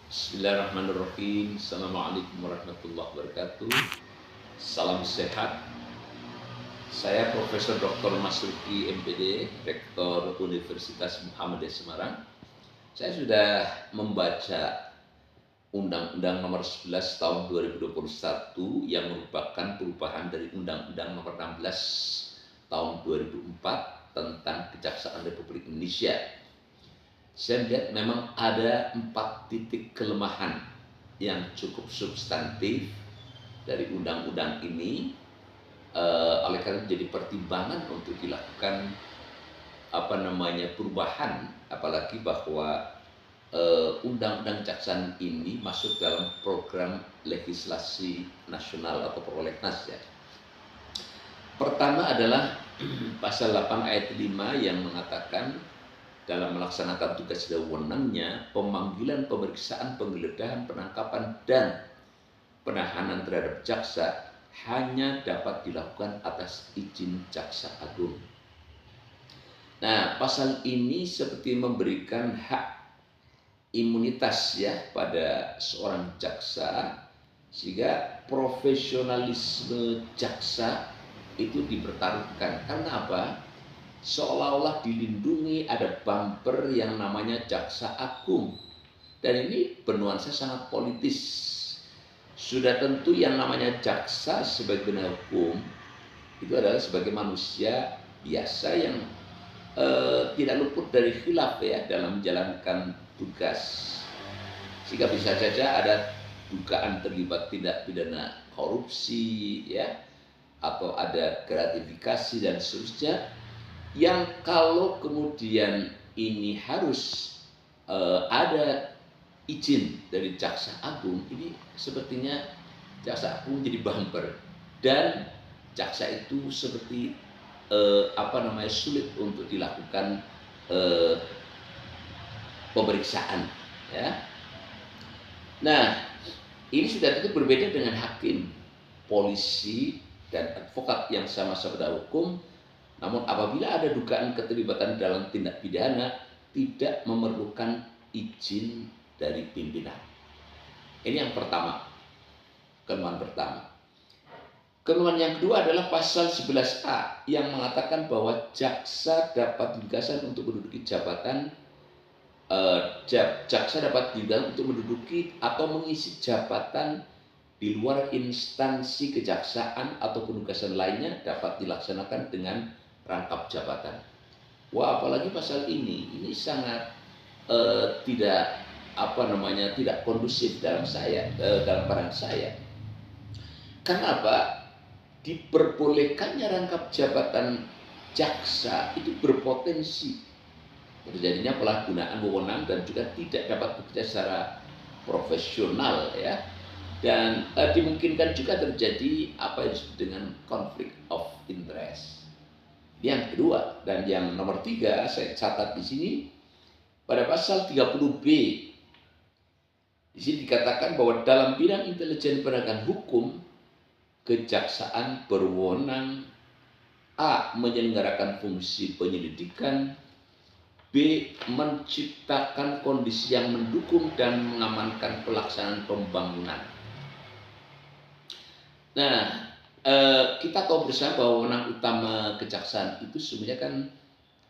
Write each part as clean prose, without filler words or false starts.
Bismillahirrahmanirrahim. Assalamualaikum warahmatullahi wabarakatuh. Salam sehat. Saya Profesor Dr. Masruki MPD, Rektor Universitas Muhammadiyah Semarang. Saya sudah membaca Undang-Undang Nomor 11 Tahun 2021 yang merupakan perubahan dari Undang-Undang Nomor 16 Tahun 2004 tentang Kejaksaan Republik Indonesia. Saya lihat memang ada 4 titik kelemahan yang cukup substantif dari undang-undang ini, oleh karena menjadi pertimbangan untuk dilakukan perubahan, apalagi bahwa undang-undang kejaksaan ini masuk dalam program legislasi nasional atau prolegnas ya. Pertama adalah pasal 8 ayat 5 yang mengatakan dalam melaksanakan tugas dan wewenangnya, pemanggilan, pemeriksaan, penggeledahan, penangkapan, dan penahanan terhadap jaksa hanya dapat dilakukan atas izin jaksa agung. Nah, pasal ini seperti memberikan hak imunitas ya pada seorang jaksa, sehingga profesionalisme jaksa itu dipertaruhkan. Karena apa? Seolah-olah dilindungi, ada bumper yang namanya jaksa agung, dan ini bernuansa sangat politis. Sudah tentu yang namanya jaksa sebagai penegak hukum itu adalah sebagai manusia biasa yang tidak luput dari khilaf ya dalam menjalankan tugas, sehingga bisa saja ada dugaan terlibat tindak pidana korupsi ya, atau ada gratifikasi dan seterusnya, yang kalau kemudian ini harus ada izin dari jaksa agung, ini sepertinya jaksa agung jadi bumper, dan jaksa itu seperti sulit untuk dilakukan pemeriksaan ya. Nah, ini sudah tentu berbeda dengan hakim, polisi, dan advokat yang sama-sama pada hukum. Namun apabila ada dugaan keterlibatan dalam tindak pidana, tidak memerlukan izin dari pimpinan. Ini yang pertama, kelemahan pertama. Kelemahan yang kedua adalah pasal 11A yang mengatakan bahwa jaksa dapat ditugaskan untuk menduduki jabatan, jaksa dapat ditugaskan untuk menduduki atau mengisi jabatan di luar instansi kejaksaan atau penugasan lainnya dapat dilaksanakan dengan rangkap jabatan. Wah, apalagi pasal ini sangat tidak tidak kondusif dalam pandangan saya. Karena apa? Diperbolehkannya rangkap jabatan jaksa itu berpotensi terjadinya penyalahgunaan wewenang dan juga tidak dapat bekerja secara profesional ya. Dan dimungkinkan juga terjadi apa yang disebut dengan conflict of interest. Yang kedua, dan yang nomor 3 saya catat di sini pada pasal 30B. Di sini dikatakan bahwa dalam bidang intelijen penegakan hukum, kejaksaan berwenang A. menyelenggarakan fungsi penyelidikan, B. menciptakan kondisi yang mendukung dan mengamankan pelaksanaan pembangunan. Nah, kita tahu bersama bahwa wewenang utama kejaksaan itu sebenarnya kan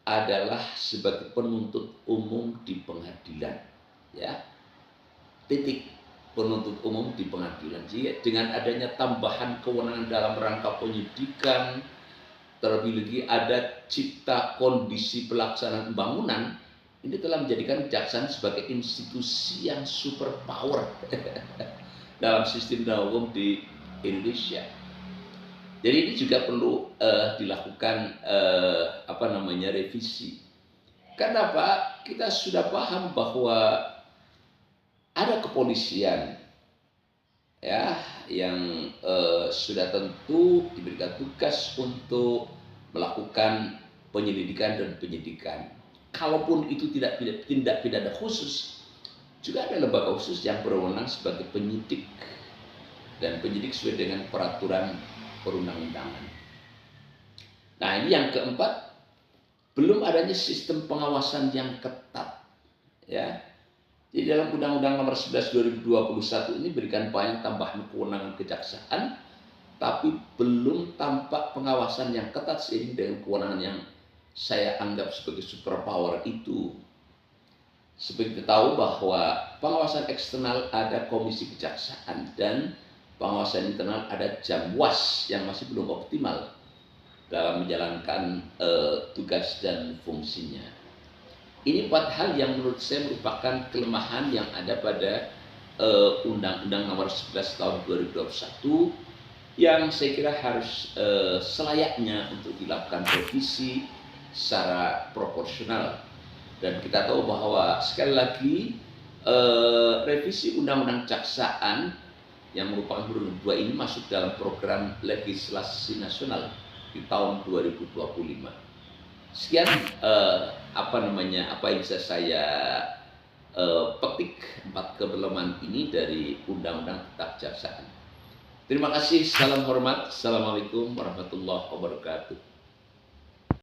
adalah sebagai penuntut umum di pengadilan, ya. Titik, penuntut umum di pengadilan. Jadi dengan adanya tambahan kewenangan dalam rangka penyidikan, terlebih lagi ada cipta kondisi pelaksanaan pembangunan, ini telah menjadikan kejaksaan sebagai institusi yang super power dalam sistem hukum di Indonesia. Jadi ini juga perlu dilakukan revisi. Karena apa? Kita sudah paham bahwa ada kepolisian ya yang sudah tentu diberikan tugas untuk melakukan penyelidikan dan penyidikan. Kalaupun itu tidak tindak pidana khusus, juga ada lembaga khusus yang berwenang sebagai penyidik, dan penyidik sesuai dengan peraturan perundang-undangan. Nah, ini yang keempat, belum adanya sistem pengawasan yang ketat ya. Jadi dalam Undang-Undang Nomor 11 2021 ini berikan banyak tambahan kewenangan kejaksaan, tapi belum tampak pengawasan yang ketat seiring dengan kewenangan yang saya anggap sebagai superpower itu. Seperti kita tahu bahwa pengawasan eksternal ada komisi kejaksaan dan pengawasan internal ada Jamwas yang masih belum optimal dalam menjalankan tugas dan fungsinya. Ini 4 hal yang menurut saya merupakan kelemahan yang ada pada Undang-Undang Nomor 11 Tahun 2021 yang saya kira harus selayaknya untuk dilakukan revisi secara proporsional. Dan kita tahu bahwa sekali lagi revisi Undang-Undang Kejaksaan yang merupakan huruf 2 ini masuk dalam program legislasi nasional di tahun 2025. Sekian apa yang bisa saya petik 4 keberlemahan ini dari Undang-Undang Tentang Kejaksaan. Terima kasih, salam hormat, assalamualaikum warahmatullahi wabarakatuh.